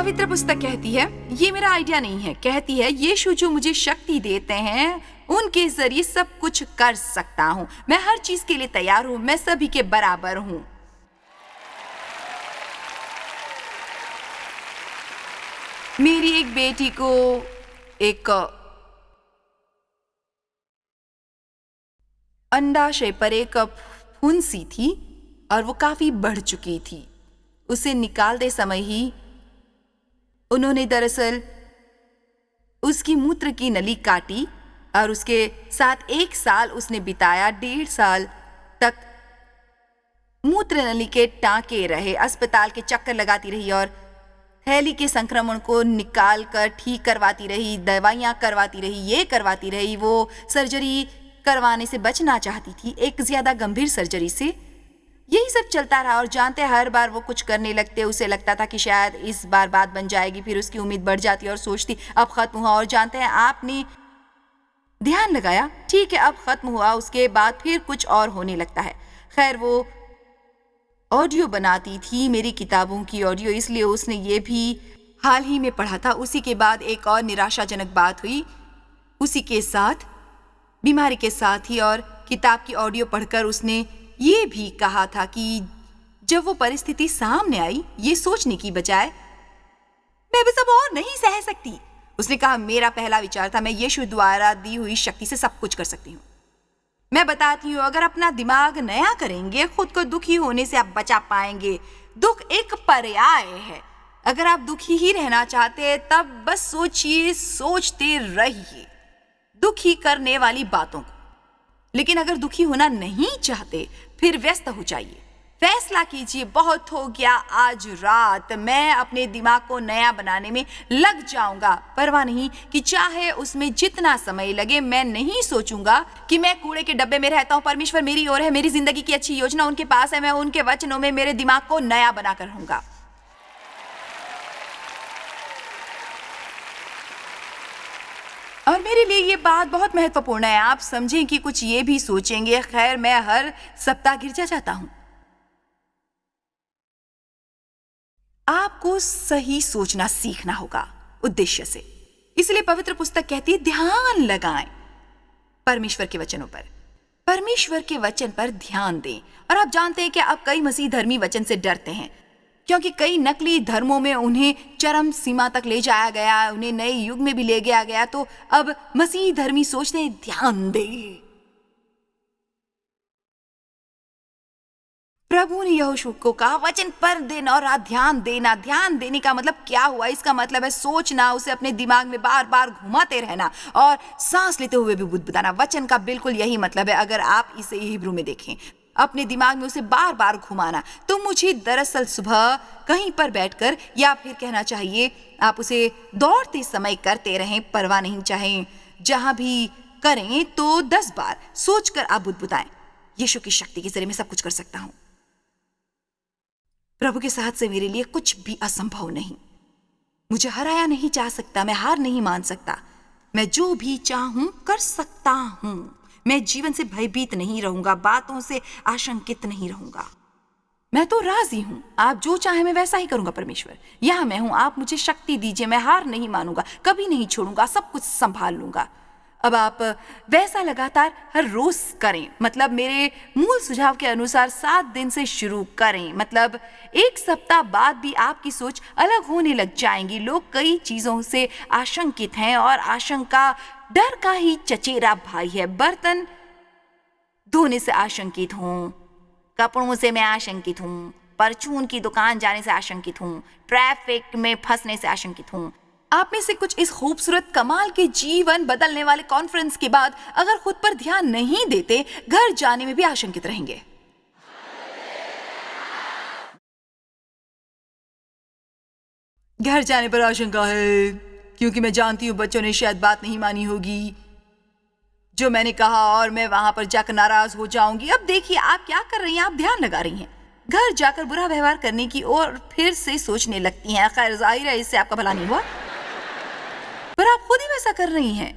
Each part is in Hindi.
पवित्र पुस्तक कहती है, ये मेरा आइडिया नहीं है, कहती है यीशु जो मुझे शक्ति देते हैं उनके जरिए सब कुछ कर सकता हूँ। मैं हर चीज के लिए तैयार हूँ, मैं सभी के बराबर हूँ। मेरी एक बेटी को एक अंडाशय पर एक फुंसी थी और वो काफी बढ़ चुकी थी। उसे निकालते समय ही उन्होंने दरअसल उसकी मूत्र की नली काटी और उसके साथ 1 साल उसने बिताया। 1.5 साल तक मूत्र नली के टांके रहे, अस्पताल के चक्कर लगाती रही और थैली के संक्रमण को निकाल कर ठीक करवाती रही, दवाइयाँ करवाती रही, ये करवाती रही। वो सर्जरी करवाने से बचना चाहती थी, एक ज्यादा गंभीर सर्जरी से। यही सब चलता रहा और जानते हर बार वो कुछ करने लगते, उसे लगता था कि शायद इस बार बात बन जाएगी, फिर उसकी उम्मीद बढ़ जाती और सोचती अब खत्म हुआ। और जानते हैं आपने ध्यान लगाया, ठीक है अब खत्म हुआ, उसके बाद फिर कुछ और होने लगता है। खैर वो ऑडियो बनाती थी, मेरी किताबों की ऑडियो, इसलिए उसने ये भी हाल ही में पढ़ा था। उसी के बाद एक और निराशाजनक बात हुई उसी के साथ, बीमारी के साथ ही। और किताब की ऑडियो पढ़कर उसने ये भी कहा था कि जब वो परिस्थिति सामने आई, ये सोचने की बजाय मैं बस अब और नहीं सह सकती, उसने कहा मेरा पहला विचार था मैं यीशु द्वारा दी हुई शक्ति से सब कुछ कर सकती हूँ। मैं बताती हूँ, अगर अपना दिमाग नया करेंगे, खुद को दुखी होने से आप बचा पाएंगे। दुख एक पर्याय है। अगर आप दुखी ही रहना चाहते हैं तब बस सोचिए, सोचते रहिए दुखी करने वाली बातों को। लेकिन अगर दुखी होना नहीं चाहते फिर व्यस्त हो जाइए, फैसला कीजिए बहुत हो गया, आज रात मैं अपने दिमाग को नया बनाने में लग जाऊंगा। परवाह नहीं कि चाहे उसमें जितना समय लगे, मैं नहीं सोचूंगा कि मैं कूड़े के डब्बे में रहता हूँ। परमेश्वर मेरी ओर है, मेरी जिंदगी की अच्छी योजना उनके पास है, मैं उनके वचनों में मेरे दिमाग को नया बनाकर रहूंगा। और मेरे लिए ये बात बहुत महत्वपूर्ण है, आप समझें कि कुछ ये भी सोचेंगे। खैर मैं हर सप्ताह गिरजा जाता हूं। आपको सही सोचना सीखना होगा उद्देश्य से। इसलिए पवित्र पुस्तक कहती है ध्यान लगाएं परमेश्वर के वचनों पर, परमेश्वर के वचन पर ध्यान दें। और आप जानते हैं कि अब कई मसीह धर्मी वचन से डरते हैं क्योंकि कई नकली धर्मों में उन्हें चरम सीमा तक ले जाया गया, उन्हें नए युग में भी ले गया गया। तो अब मसीह धर्मी सोचते हैं ध्यान दे। प्रभु ने यहोशू को कहा वचन पर देना और ध्यान देना। ध्यान देने का मतलब क्या हुआ? इसका मतलब है सोचना, उसे अपने दिमाग में बार बार घुमाते रहना और सांस लेते हुए भी बुदबुदाना। वचन का बिल्कुल यही मतलब है। अगर आप इसे हिब्रू में देखें, अपने दिमाग में उसे बार बार घुमाना। तो मुझे दरअसल सुबह कहीं पर बैठकर, या फिर कहना चाहिए आप उसे दौड़ते समय करते रहें, परवाह नहीं, चाहे जहां भी करें तो 10 बार सोचकर आप बुदबुदाएं, यीशु की शक्ति के जरिए मैं सब कुछ कर सकता हूं। प्रभु के साथ से मेरे लिए कुछ भी असंभव नहीं। मुझे हराया नहीं जा सकता, मैं हार नहीं मान सकता। मैं जो भी चाहूं कर सकता हूं। मैं जीवन से भयभीत नहीं रहूंगा, बातों से आशंकित नहीं रहूंगा। मैं तो राजी हूं, आप जो चाहे मैं वैसा ही करूंगा। परमेश्वर यहां मैं हूं, आप मुझे शक्ति दीजिए, मैं हार नहीं मानूंगा, कभी नहीं छोड़ूंगा, सब कुछ संभाल लूंगा। अब आप वैसा लगातार हर रोज करें। मतलब मेरे मूल सुझाव के अनुसार 7 दिन से शुरू करें। मतलब 1 सप्ताह बाद भी आपकी सोच अलग होने लग जाएंगी। लोग कई चीजों से आशंकित हैं और आशंका डर का ही चचेरा भाई है। बर्तन धोने से आशंकित हूं, कपड़ों से मैं आशंकित हूं, परचून की दुकान जाने से आशंकित हूं, ट्रैफिक में फंसने से आशंकित हूं। आप में से कुछ इस खूबसूरत कमाल के जीवन बदलने वाले कॉन्फ्रेंस के बाद अगर खुद पर ध्यान नहीं देते, घर जाने में भी आशंकित रहेंगे। घर जाने पर आशंका है क्योंकि मैं जानती हूं बच्चों ने शायद बात नहीं मानी होगी जो मैंने कहा और मैं वहां पर जाकर नाराज हो जाऊंगी। अब देखिए आप क्या कर रही हैं, आप ध्यान लगा रही हैं। घर जाकर बुरा व्यवहार करने की और फिर से सोचने लगती हैं। खैर जाहिर है इससे आपका भला नहीं हुआ, पर आप खुद ही वैसा कर रही हैं।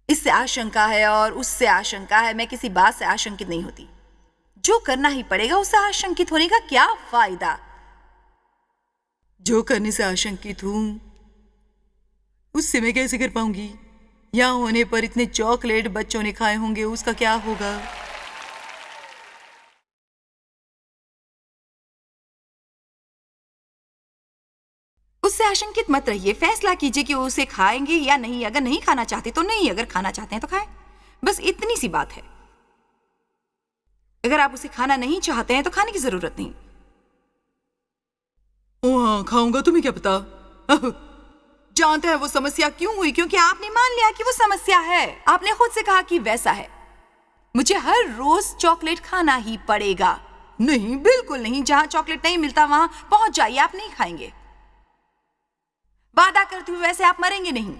इससे आशंका है और उससे आशंका है। मैं किसी बात से आशंकित नहीं होती, जो करना ही पड़ेगा उससे आशंकित होने का क्या फायदा। जो करने से आशंकित हूं उससे मैं कैसे कर पाऊंगी? यहाँ होने पर इतने चॉकलेट बच्चों ने खाए होंगे, उसका क्या होगा? उससे आशंकित मत रहिए, फैसला कीजिए कि उसे खाएंगे या नहीं। अगर नहीं खाना चाहते तो नहीं, अगर खाना चाहते हैं तो खाएं। बस इतनी सी बात है। अगर आप उसे खाना नहीं चाहते हैं तो खाने की जरूरत नहीं। ओ हाँ, खाऊंगा, तुम्हें क्या पता? जानते हैं वो समस्या क्यों हुई? क्योंकि आपने मान लिया कि वो समस्या है। आपने खुद से कहा कि वैसा है, मुझे हर रोज चॉकलेट खाना ही पड़ेगा। नहीं, बिल्कुल नहीं। जहां चॉकलेट नहीं मिलता वहां पहुंच जाइए, आप नहीं खाएंगे। वादा करती हूँ, वैसे आप मरेंगे नहीं।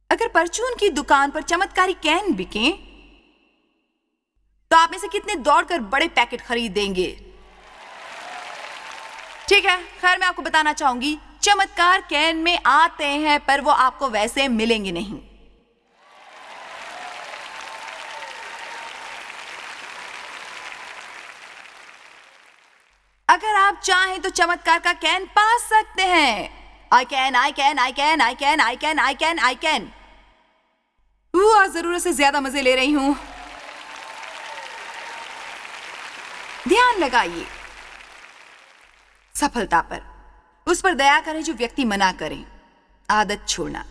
अगर परचून की दुकान पर चमत्कारी कैन बिके तो आप में से कितने दौड़कर बड़े पैकेट खरीदेंगे? ठीक है, खैर मैं आपको बताना चाहूंगी, चमत्कार कैन में आते हैं पर वो आपको वैसे मिलेंगे नहीं। अगर आप चाहें तो चमत्कार का कैन पा सकते हैं। I can, I can, I can, I can, I can, I can, I can. आज जरूरत से ज्यादा मजे ले रही हूं। ध्यान लगाइए सफलता पर। उस पर दया करें जो व्यक्ति मना करें। आदत छोड़ना।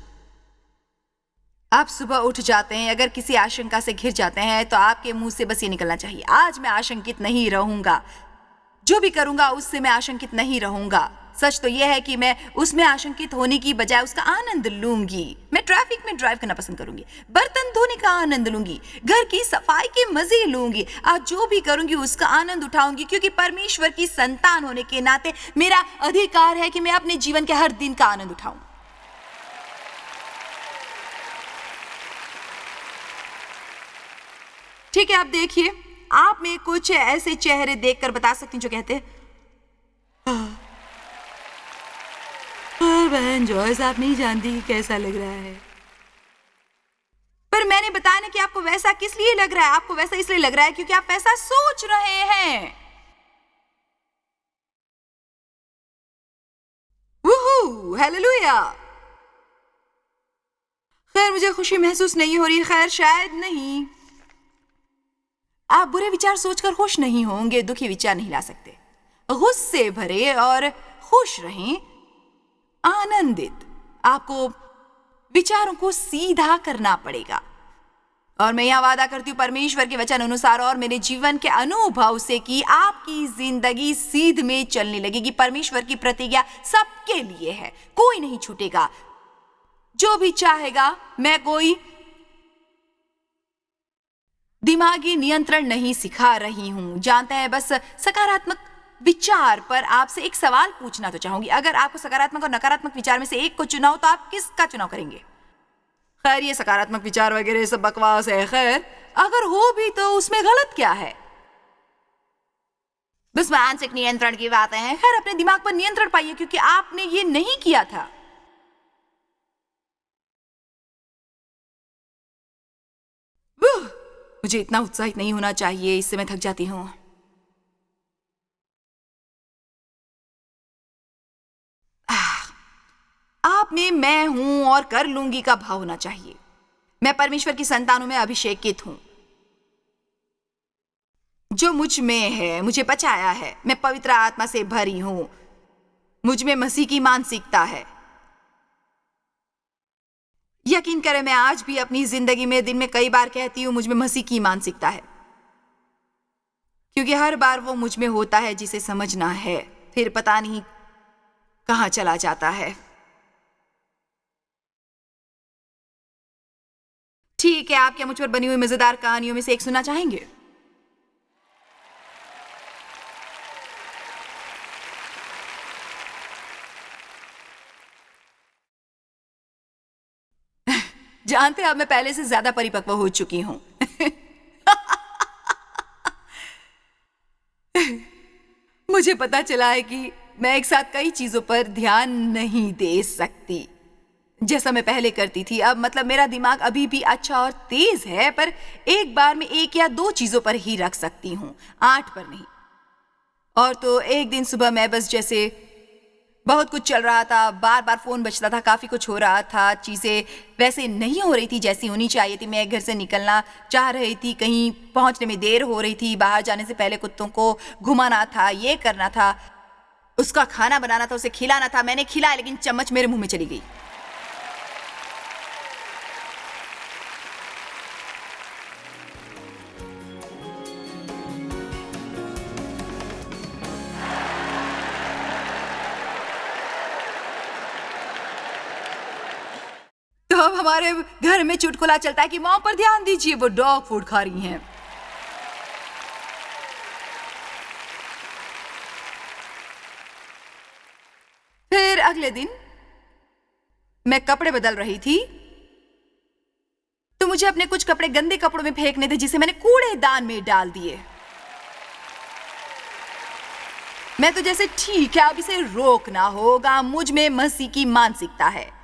आप सुबह उठ जाते हैं, अगर किसी आशंका से घिर जाते हैं तो आपके मुंह से बस ये निकलना चाहिए, आज मैं आशंकित नहीं रहूंगा। जो भी करूंगा उससे मैं आशंकित नहीं रहूंगा। सच तो यह है कि मैं उसमें आशंकित होने की बजाय उसका आनंद लूंगी। मैं ट्रैफिक में ड्राइव करना पसंद करूंगी, बर्तन धोने का आनंद लूंगी, घर की सफाई के मजे लूंगी। आज जो भी करूंगी उसका आनंद उठाऊंगी, क्योंकि परमेश्वर की संतान होने के नाते मेरा अधिकार है कि मैं अपने जीवन के हर दिन का आनंद उठाऊं। ठीक है, आप देखिए, आप में कुछ ऐसे चेहरे देखकर बता सकती हूँ जो कहते हैं, बहन जॉयस, आप नहीं जानती कि कैसा लग रहा है। पर मैंने बताया ना कि आपको वैसा किस लिए लग रहा है। आपको वैसा इसलिए लग रहा है क्योंकि आप वैसा सोच रहे हैं। वूहू, हालेलुया। खैर, मुझे खुशी महसूस नहीं हो रही। खैर, शायद नहीं। आप बुरे विचार सोचकर खुश नहीं होंगे, दुखी विचार नहीं ला सकते। गुस्से भरे और खुश रहें, आनंदित। आपको विचारों को सीधा करना पड़ेगा। और मैं यह वादा करती हूँ परमेश्वर के वचन अनुसार और मेरे जीवन के अनुभव से कि आपकी जिंदगी सीध में चलने लगेगी। परमेश्वर की प्रतिज्ञा सबके लिए है, कोई नहीं छूटेगा। जो भी चाहेगा, मैं कोई दिमागी नियंत्रण नहीं सिखा रही हूं। जानते हैं, बस सकारात्मक विचार पर आपसे एक सवाल पूछना तो चाहूंगी। अगर आपको सकारात्मक और नकारात्मक विचार में से एक को चुनाव तो आप किसका चुनाव करेंगे? खैर, ये सकारात्मक विचार वगैरह सब बकवास है। खैर, अगर हो भी तो उसमें गलत क्या है? बस मानसिक नियंत्रण की बातें हैं। खैर, अपने दिमाग पर नियंत्रण पाइए, क्योंकि आपने ये नहीं किया था। मुझे इतना उत्साहित नहीं होना चाहिए, इससे मैं थक जाती हूं। आप में मैं हूं और कर लूंगी का भाव होना चाहिए। मैं परमेश्वर की संतानों में अभिषेकित हूं। जो मुझ में है मुझे बचाया है। मैं पवित्र आत्मा से भरी हूं। मुझ में मसीह की मानसिकता है। यकीन करें, मैं आज भी अपनी जिंदगी में दिन में कई बार कहती हूं मुझ में मसीह की मानसिकता है, क्योंकि हर बार वो मुझ में होता है जिसे समझना है, फिर पता नहीं कहां चला जाता है। ठीक है, आप क्या मुझ पर बनी हुई मजेदार कहानियों में से एक सुनना चाहेंगे? जानते हैं, अब मैं पहले से ज्यादा परिपक्व हो चुकी हूं। मुझे पता चला है कि मैं एक साथ कई चीजों पर ध्यान नहीं दे सकती। जैसा मैं पहले करती थी। अब मतलब मेरा दिमाग अभी भी अच्छा और तेज है, पर एक बार में 1 या 2 चीजों पर ही रख सकती हूँ, 8 पर नहीं। और तो एक दिन सुबह मैं बस जैसे बहुत कुछ चल रहा था, बार बार फोन बजता था, काफी कुछ हो रहा था, चीजें वैसे नहीं हो रही थी जैसी होनी चाहिए थी। मैं घर से निकलना चाह रही थी, कहीं पहुंचने में देर हो रही थी, बाहर जाने से पहले कुत्तों को घुमाना था, ये करना था, उसका खाना बनाना था, उसे खिलाना था। मैंने खिलाया लेकिन चम्मच मेरे मुंह में चली गई। तो अब हमारे घर में चुटकुला चलता है कि मॉम पर ध्यान दीजिए, वो डॉग फूड खा रही हैं। फिर अगले दिन मैं कपड़े बदल रही थी, तो मुझे अपने कुछ कपड़े गंदे कपड़ों में फेंकने थे, जिसे मैंने कूड़ेदान में डाल दिए। मैं तो जैसे ठीक है, अब इसे रोकना होगा, मुझ में मसीह की मानसिकता है।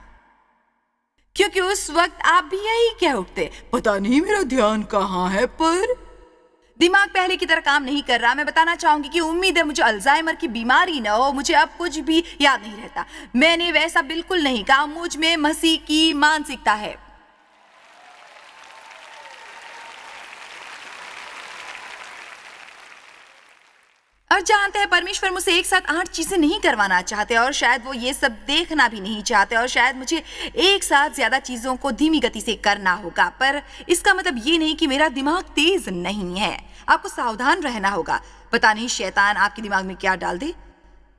क्योंकि उस वक्त आप भी यही कह उठते, पता नहीं मेरा ध्यान कहाँ है, पर दिमाग पहले की तरह काम नहीं कर रहा। मैं बताना चाहूंगी कि उम्मीद है मुझे अल्जाइमर की बीमारी न हो, मुझे अब कुछ भी याद नहीं रहता। मैंने वैसा बिल्कुल नहीं कहा, मुझ में मसीह की मानसिकता है। और जानते हैं, परमेश्वर मुझसे एक साथ 8 चीजें नहीं करवाना चाहते, और शायद वो ये सब देखना भी नहीं चाहते, और शायद मुझे एक साथ ज्यादा चीजों को धीमी गति से करना होगा। पर इसका मतलब ये नहीं कि मेरा दिमाग तेज नहीं है। आपको सावधान रहना होगा, पता नहीं शैतान आपके दिमाग में क्या डाल दे।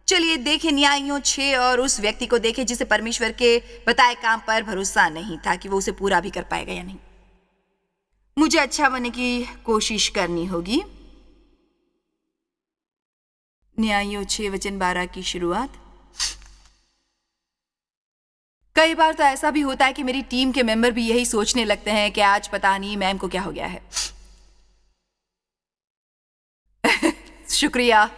चलिए देखें न्यायियों 6 और उस व्यक्ति को देखें जिसे परमेश्वर के बताए काम पर भरोसा नहीं था कि वो उसे पूरा भी कर पाएगा या नहीं। मुझे अच्छा बनने की कोशिश करनी होगी। न्यायियों 6:12 की शुरुआत। कई बार तो ऐसा भी होता है कि मेरी टीम के मेंबर भी यही सोचने लगते हैं कि आज पता नहीं मैम को क्या हो गया है। शुक्रिया।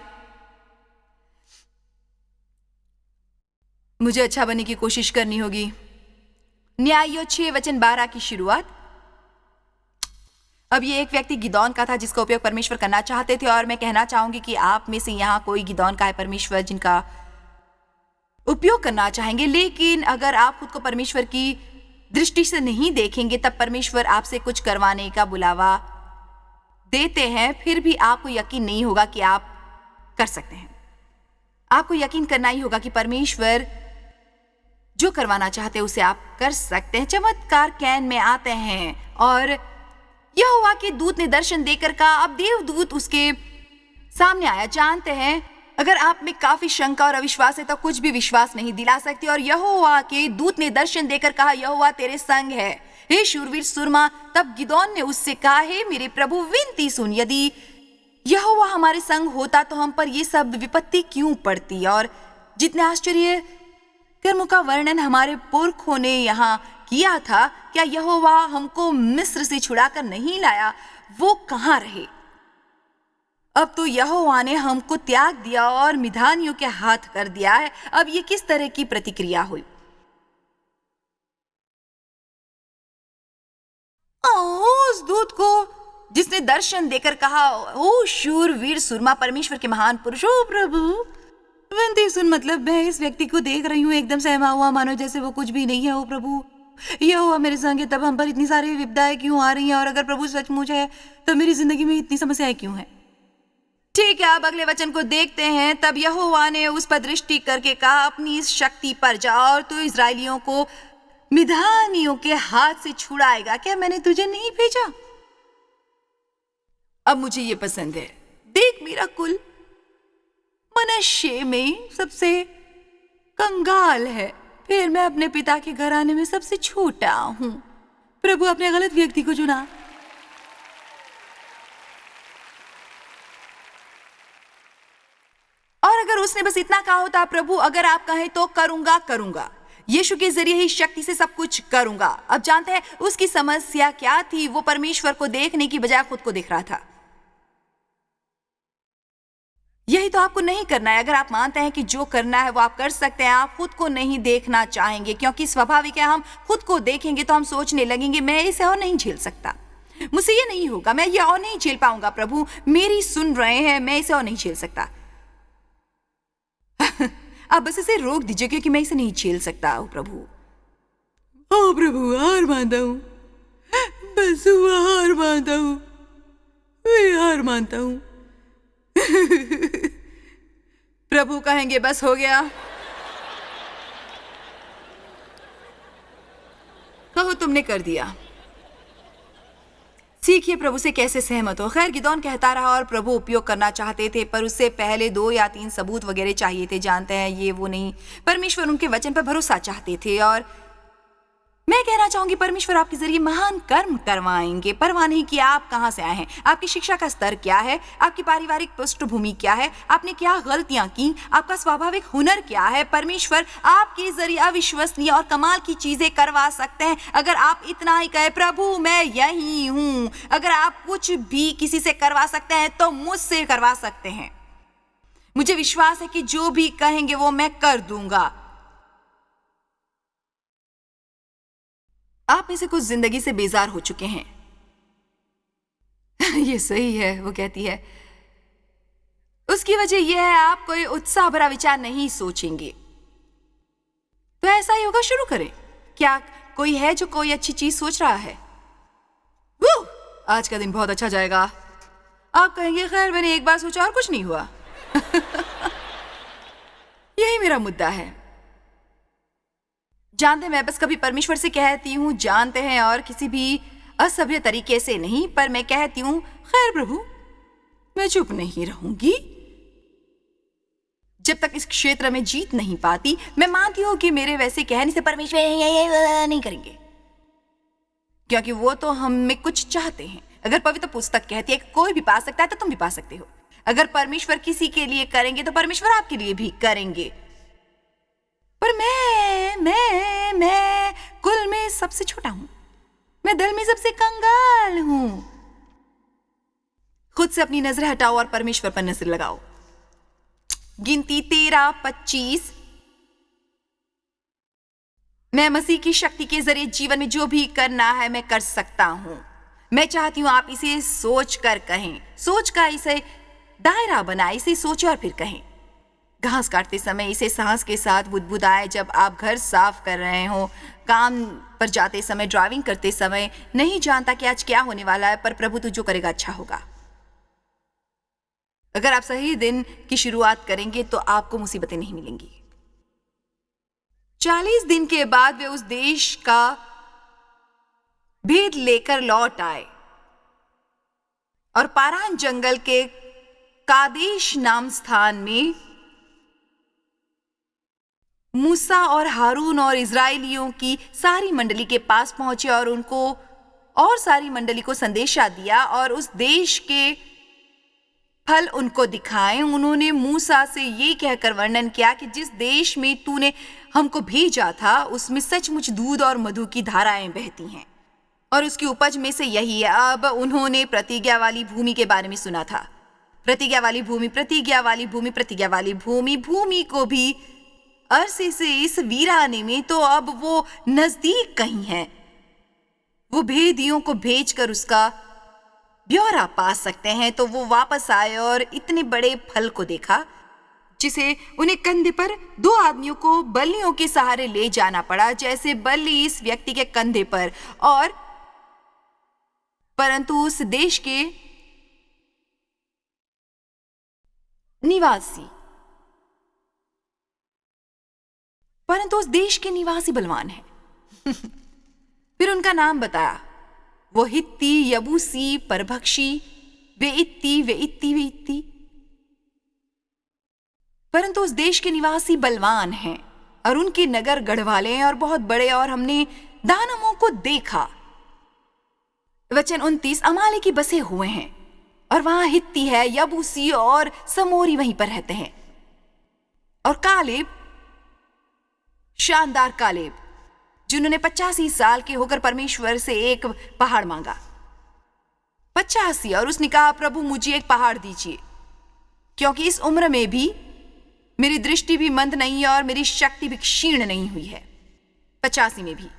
मुझे अच्छा बनने की कोशिश करनी होगी। न्यायियों 6:12 की शुरुआत। अब ये एक व्यक्ति गिदौन का था जिसका उपयोग परमेश्वर करना चाहते थे, और मैं कहना चाहूंगी कि आप में से यहाँ कोई गिदौन का है परमेश्वर जिनका उपयोग करना चाहेंगे। लेकिन अगर आप खुद को परमेश्वर की दृष्टि से नहीं देखेंगे, तब परमेश्वर आपसे कुछ करवाने का बुलावा देते हैं, फिर भी आपको यकीन नहीं होगा कि आप कर सकते हैं। आपको यकीन करना ही होगा कि परमेश्वर जो करवाना चाहते हैं उसे आप कर सकते हैं। चमत्कार कैन में आते हैं, और यहोवा के दूत ने दर्शन देकर कहा। अब देवदूत उसके सामने आया। जानते हैं, अगर आप में काफी शंका और अविश्वास है तो कुछ भी विश्वास नहीं दिला सकती। और यहोवा के दूत ने दर्शन देकर कहा, यहोवा तेरे संग है, हे शूरवीर सुरमा। तब गिदौन ने उससे कहा, हे मेरे प्रभु, विनती सुन, यदि यहोवा हमारे संग होता तो हम पर ये सब विपत्ति क्यों पड़ती, और जितने आश्चर्य कर्मों का वर्णन हमारे पुरखों ने यहाँ किया था, क्या यहोवा हमको मिस्र से छुड़ाकर नहीं लाया? वो कहाँ रहे? अब तो यहोवा ने हमको त्याग दिया और मिधानियों के हाथ कर दिया है। अब ये किस तरह की प्रतिक्रिया हुई? उस दूत को जिसने दर्शन देकर कहा, ओ शूरवीर सुरमा, परमेश्वर के महान पुरुष, ओ प्रभु विनती सुन। मतलब मैं इस व्यक्ति को देख रही हूँ एकदम सहमा हुआ, मानो जैसे वो कुछ भी नहीं है। ओ प्रभु, यह हुआ मेरे संग है, तब हम पर इतनी सारी विपदाएं क्यों आ रही हैं? और अगर प्रभु सचमुच है तो मेरी जिंदगी में इतनी समस्याएं क्यों हैं? ठीक है, अब अगले वचन को देखते हैं। तब यहोवा ने उस पर दृष्टि करके कहा, अपनी इस शक्ति पर जा और तू इजरायलियों को मिधानियों के हाथ से छुड़ाएगा। क्या मैंने तुझे नहीं भेजा? अब मुझे ये पसंद है। देख, मेरा कुल मनश्शे में सबसे कंगाल है, फिर मैं अपने पिता के घराने में सबसे छोटा हूं। प्रभु अपने गलत व्यक्ति को चुना। और अगर उसने बस इतना कहा होता, प्रभु अगर आप कहें तो करूंगा, यीशु के जरिए ही शक्ति से सब कुछ करूंगा। अब जानते हैं उसकी समस्या क्या थी? वो परमेश्वर को देखने की बजाय खुद को देख रहा था। यही तो आपको नहीं करना है। अगर आप मानते हैं कि जो करना है वो आप कर सकते हैं, आप खुद को नहीं देखना चाहेंगे, क्योंकि स्वाभाविक है हम खुद को देखेंगे तो हम सोचने लगेंगे मैं इसे और नहीं झेल सकता, मुझसे ये नहीं होगा, मैं ये और नहीं झेल पाऊंगा, प्रभु मेरी सुन रहे हैं, मैं इसे और नहीं झेल सकता। आप बस इसे रोक दीजिए क्योंकि मैं इसे नहीं झेल सकता। ओ प्रभु, ओ प्रभु, हार मानता हूं, बस हार मानता हूं, मैं हार मानता हूं। प्रभु कहेंगे बस हो गया, कहो तुमने कर दिया। सीखिए प्रभु से कैसे सहमत हो। खैर गिदोन कहता रहा और प्रभु उपयोग करना चाहते थे, पर उससे पहले 2 या 3 सबूत वगैरह चाहिए थे। जानते हैं ये वो नहीं, परमेश्वर उनके वचन पर भरोसा चाहते थे। और मैं कहना चाहूंगी परमेश्वर आपके जरिए महान कर्म करवाएंगे। परवाह नहीं कि आप कहां से आए हैं, आपकी शिक्षा का स्तर क्या है, आपकी पारिवारिक पृष्ठभूमि क्या है, आपने क्या गलतियां की, आपका स्वाभाविक हुनर क्या है। परमेश्वर आपके जरिए अविश्वसनीय और कमाल की चीजें करवा सकते हैं अगर आप इतना ही कहे प्रभु मैं यही हूं। अगर आप कुछ भी किसी से करवा सकते हैं तो मुझसे करवा सकते हैं। मुझे विश्वास है कि जो भी कहेंगे वो मैं कर दूंगा। आप में से कुछ जिंदगी से बेजार हो चुके हैं। ये सही है, वो कहती है। उसकी वजह यह है आप कोई उत्साह भरा विचार नहीं सोचेंगे। तो ऐसा ही होगा, शुरू करें। क्या कोई है जो कोई अच्छी चीज सोच रहा है? आज का दिन बहुत अच्छा जाएगा। आप कहेंगे खैर मैंने एक बार सोचा और कुछ नहीं हुआ। यही मेरा मुद्दा है। जानते मैं बस कभी परमेश्वर से कहती हूँ जानते हैं, और किसी भी असभ्य तरीके से नहीं, पर मैं कहती हूँ खैर प्रभु मैं चुप नहीं रहूंगी जब तक इस क्षेत्र में जीत नहीं पाती। मैं मानती हूँ कि मेरे वैसे कहने से परमेश्वर नहीं करेंगे, क्योंकि वो तो हम में कुछ चाहते हैं। अगर पवित्र पुस्तक कहती है कि कोई भी पा सकता है तो तुम भी पा सकते हो। अगर परमेश्वर किसी के लिए करेंगे तो परमेश्वर आपके लिए भी करेंगे। पर मैं कुल में सबसे छोटा हूं, मैं दल में सबसे कंगाल हूं। खुद से अपनी नजर हटाओ और परमेश्वर पर नजर लगाओ। गिनती 13, 25। मैं मसीह की शक्ति के जरिए जीवन में जो भी करना है मैं कर सकता हूं। मैं चाहती हूं आप इसे सोच कर कहें, सोच का इसे दायरा बनाए, इसे सोचे और फिर कहें। घास काटते समय इसे सांस के साथ बुदबुदाए, जब आप घर साफ कर रहे हो, काम पर जाते समय, ड्राइविंग करते समय। नहीं जानता कि आज क्या होने वाला है, पर प्रभु तू जो करेगा अच्छा होगा। अगर आप सही दिन की शुरुआत करेंगे तो आपको मुसीबतें नहीं मिलेंगी। 40 दिन के बाद वे उस देश का भेद लेकर लौट आए और पारान जंगल के कादेश नाम स्थान में मूसा और हारून और इजराइलियों की सारी मंडली के पास पहुंचे और उनको और सारी मंडली को संदेशा दिया और उस देश के फल उनको दिखाए। उन्होंने मूसा से ये कहकर वर्णन किया कि जिस देश में तूने हमको भेजा था उसमें सचमुच दूध और मधु की धाराएं बहती हैं और उसकी उपज में से यही है। अब उन्होंने प्रतिज्ञा वाली भूमि के बारे में सुना था। प्रतिज्ञा वाली भूमि, प्रतिज्ञा वाली भूमि, प्रतिज्ञा वाली भूमि। भूमि को भी अरसे से इस वीराने में, तो अब वो नजदीक कहीं है। वो भेदियों को भेजकर उसका ब्यौरा पा सकते हैं। तो वो वापस आए और इतने बड़े फल को देखा जिसे उन्हें कंधे पर 2 आदमियों को बल्लियों के सहारे ले जाना पड़ा, जैसे बल्ली इस व्यक्ति के कंधे पर। और परंतु उस देश के निवासी बलवान है। फिर उनका नाम बताया। वो हित्ती, यबूसी, परभक्षी, वे इत्ती। परंतु उस देश के निवासी बलवान हैं और उनके नगर गढ़वाले हैं और बहुत बड़े, और हमने दानवों को देखा। वचन 29। अमालेकी बसे हुए हैं और वहां हित्ती है, यबूसी और समोरी वहीं पर रहते हैं। और कालेब, शानदार कालेब, जिन्होंने 85 साल के होकर परमेश्वर से एक पहाड़ मांगा। 85, और उसने कहा प्रभु मुझे एक पहाड़ दीजिए। क्योंकि इस उम्र में भी मेरी दृष्टि भी मंद नहीं है और मेरी शक्ति भी क्षीण नहीं हुई है। 85 में भी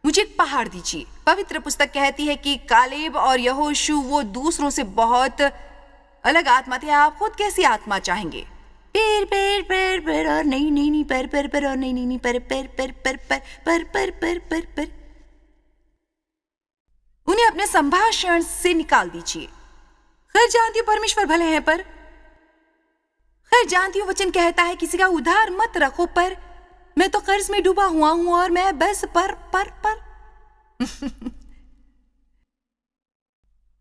मुझे एक पहाड़ दीजिए। पवित्र पुस्तक कहती है कि कालेब और यहोशू वो दूसरों से बहुत अलग आत्मा थे। आप खुद कैसी आत्मा चाहेंगे? पैर पैर पैर पैर और नहीं नहीं नहीं पैर पैर पैर और नहीं नहीं नहीं पैर पैर पैर पैर पैर पैर पैर पैर पैर पैर। उन्हें अपने संभाषण से निकाल दीजिए। खैर जानती हूँ परमेश्वर भले हैं, पर खैर जानती हूँ वचन कहता है किसी का उधार मत रखो, पर मैं तो कर्ज में डूबा हुआ हूं और मैं बस पर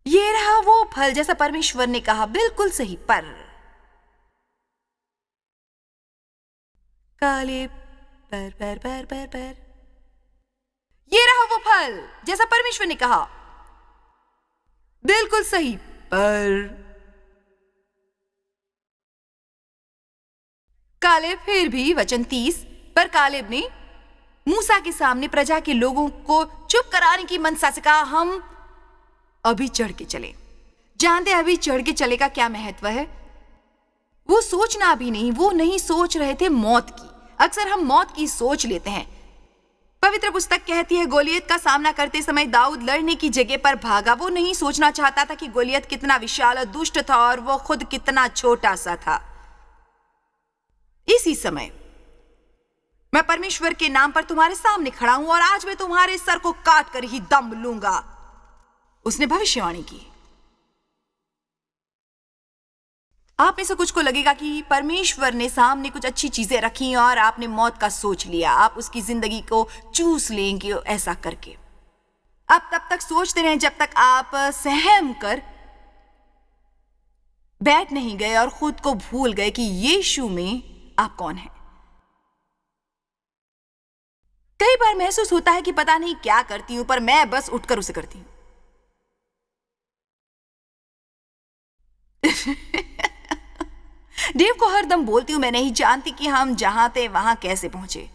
ये रहा वो फल जैसा परमेश्वर ने कहा, बिल्कुल सही। पर काले पर पर पर पर पर ये रहा वो फल जैसा परमेश्वर ने कहा, बिल्कुल सही। पर कालेब फिर भी वचन 30, पर कालेब ने मूसा के सामने प्रजा के लोगों को चुप कराने की मनसा से कहा, हम अभी चढ़ के चले। जानते अभी चढ़ के चले का क्या महत्व है? वो सोचना भी नहीं, वो नहीं सोच रहे थे मौत की। अक्सर हम मौत की सोच लेते हैं। पवित्र पुस्तक कहती है गोलियत का सामना करते समय दाऊद लड़ने की जगह पर भागा। वो नहीं सोचना चाहता था कि गोलियत कितना विशाल और दुष्ट था और वो खुद कितना छोटा सा था। इसी समय मैं परमेश्वर के नाम पर तुम्हारे सामने खड़ा हूं और आज मैं तुम्हारे सर को काट कर ही दम लूंगा, उसने भविष्यवाणी की। आप में से कुछ को लगेगा कि परमेश्वर ने सामने कुछ अच्छी चीजें रखी और आपने मौत का सोच लिया, आप उसकी जिंदगी को चूस लेंगे ऐसा करके। आप तब तक सोचते रहे जब तक आप सहम कर बैठ नहीं गए और खुद को भूल गए कि यीशु में आप कौन हैं। कई बार महसूस होता है कि पता नहीं क्या करती हूं, पर मैं बस उठकर उसे करती हूं। देव को हरदम बोलती हूं, मैं नहीं जानती कि हम जहां थे वहां कैसे पहुंचे।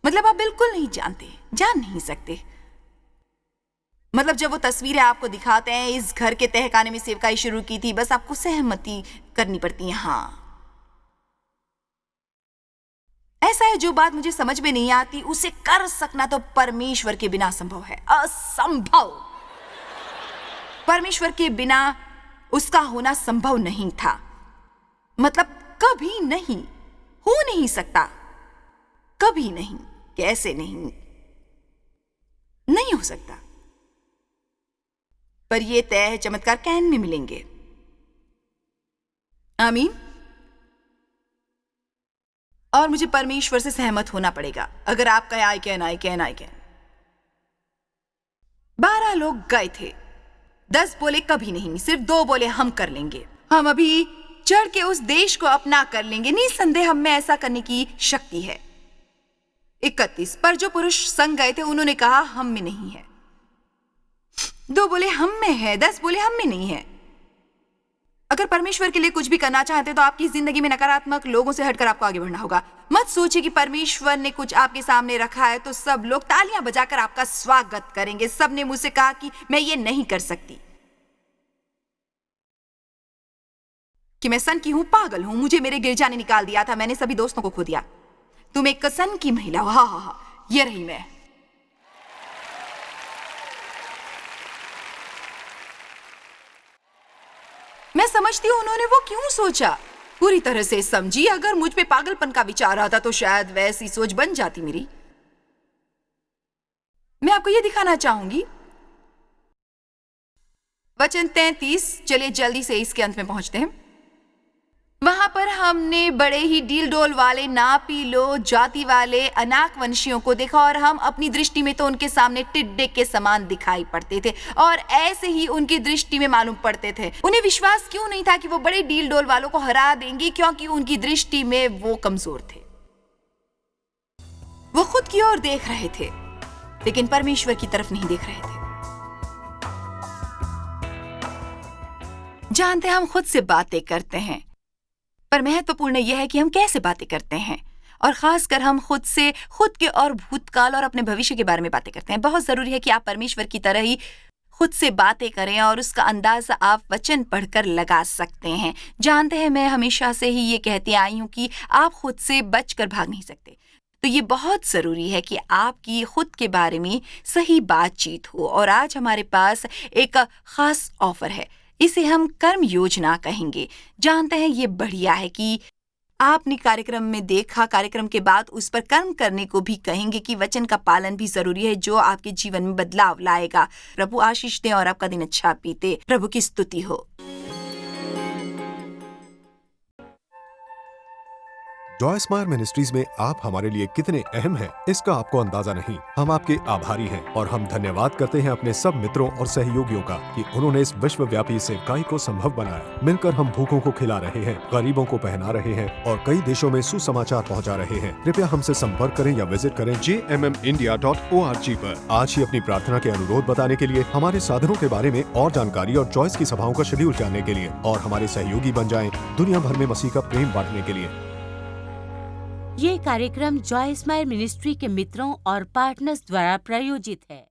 मतलब आप बिल्कुल नहीं जानते, जान नहीं सकते। मतलब जब वो तस्वीरें आपको दिखाते हैं, इस घर के तहखाने में सेवकाई शुरू की थी, बस आपको सहमति करनी पड़ती है। हाँ, ऐसा है, जो बात मुझे समझ में नहीं आती उसे कर सकना तो परमेश्वर के बिना संभव है, असंभव। परमेश्वर के बिना उसका होना संभव नहीं था। मतलब कभी नहीं, हो नहीं सकता, कभी नहीं, कैसे नहीं, नहीं हो सकता। पर ये तय है चमत्कार कैन में मिलेंगे। आमीन। और मुझे परमेश्वर से सहमत होना पड़ेगा। अगर आप कहें आई कैन। 12 लोग गए थे, 10 बोले कभी नहीं, सिर्फ 2 बोले हम कर लेंगे, हम अभी चढ़ के उस देश को अपना कर लेंगे, निसंदेह हम में ऐसा करने की शक्ति है। 31, पर जो पुरुष संग गए थे उन्होंने कहा हम में नहीं है। 2 बोले हम में है, 10 बोले हम में नहीं है। अगर परमेश्वर के लिए कुछ भी करना चाहते तो आपकी जिंदगी में नकारात्मक लोगों से हटकर आपको आगे बढ़ना होगा। मत सोचिए कि परमेश्वर ने कुछ आपके सामने रखा है तो सब लोग तालियां बजाकर आपका स्वागत करेंगे। सब ने मुझसे कहा कि मैं ये नहीं कर सकती, कि मैं सन की हूं, पागल हूं, मुझे मेरे गिरजा ने निकाल दिया था, मैंने सभी दोस्तों को खो दिया, तुम एक सन की महिला हो। हाँ, ये रही मैं। मैं समझती हूं उन्होंने वो क्यों सोचा, पूरी तरह से समझी। अगर मुझ पे पागलपन का विचार आता तो शायद वैसी सोच बन जाती मेरी। मैं आपको ये दिखाना चाहूंगी, वचन 33। चलिए जल्दी से इसके अंत में पहुंचते हैं। वहां पर हमने बड़े ही डील डोल वाले, नापीलो जाति वाले अनाक वंशियों को देखा और हम अपनी दृष्टि में तो उनके सामने टिड्डे के समान दिखाई पड़ते थे और ऐसे ही उनकी दृष्टि में मालूम पड़ते थे। उन्हें विश्वास क्यों नहीं था कि वो बड़े डील डोल वालों को हरा देंगी, क्योंकि उनकी दृष्टि में वो कमजोर थे। वो खुद की ओर देख रहे थे लेकिन परमेश्वर की तरफ नहीं देख रहे थे। जानते हम खुद से बातें करते हैं, पर महत्वपूर्ण यह है कि हम कैसे बातें करते हैं, और खासकर हम खुद से, खुद के और भूतकाल और अपने भविष्य के बारे में बातें करते हैं। बहुत जरूरी है कि आप परमेश्वर की तरह ही खुद से बातें करें और उसका अंदाज़ा आप वचन पढ़कर लगा सकते हैं। जानते हैं, मैं हमेशा से ही ये कहती आई हूँ कि आप खुद से बचकर भाग नहीं सकते। तो ये बहुत ज़रूरी है कि आपकी खुद के बारे में सही बातचीत हो। और आज हमारे पास एक ख़ास ऑफ़र है। इसे हम कर्म योजना कहेंगे। जानते हैं, ये बढ़िया है कि आपने कार्यक्रम में देखा, कार्यक्रम के बाद उस पर कर्म करने को भी कहेंगे कि वचन का पालन भी ज़रूरी है, जो आपके जीवन में बदलाव लाएगा। प्रभु आशीष दें और आपका दिन अच्छा बीते। प्रभु की स्तुति हो। जॉय स्माइल मिनिस्ट्रीज में आप हमारे लिए कितने अहम हैं, इसका आपको अंदाजा नहीं। हम आपके आभारी हैं और हम धन्यवाद करते हैं अपने सब मित्रों और सहयोगियों का कि उन्होंने इस विश्वव्यापी सेवकाई को संभव बनाया। मिलकर हम भूखों को खिला रहे हैं, गरीबों को पहना रहे हैं और कई देशों में सुसमाचार पहुंचा रहे हैं। कृपया हमसे संपर्क करें या विजिट करें jmmindia.org पर। आज ही अपनी प्रार्थना के अनुरोध बताने के लिए, हमारे साधनों के बारे में और जानकारी और जॉयस की सभाओं का शेड्यूल जानने के लिए और हमारे सहयोगी बन जाएं दुनिया भर में मसीह का प्रेम बांटने के लिए। ये कार्यक्रम जॉय स्माइल मिनिस्ट्री के मित्रों और पार्टनर्स द्वारा प्रायोजित है।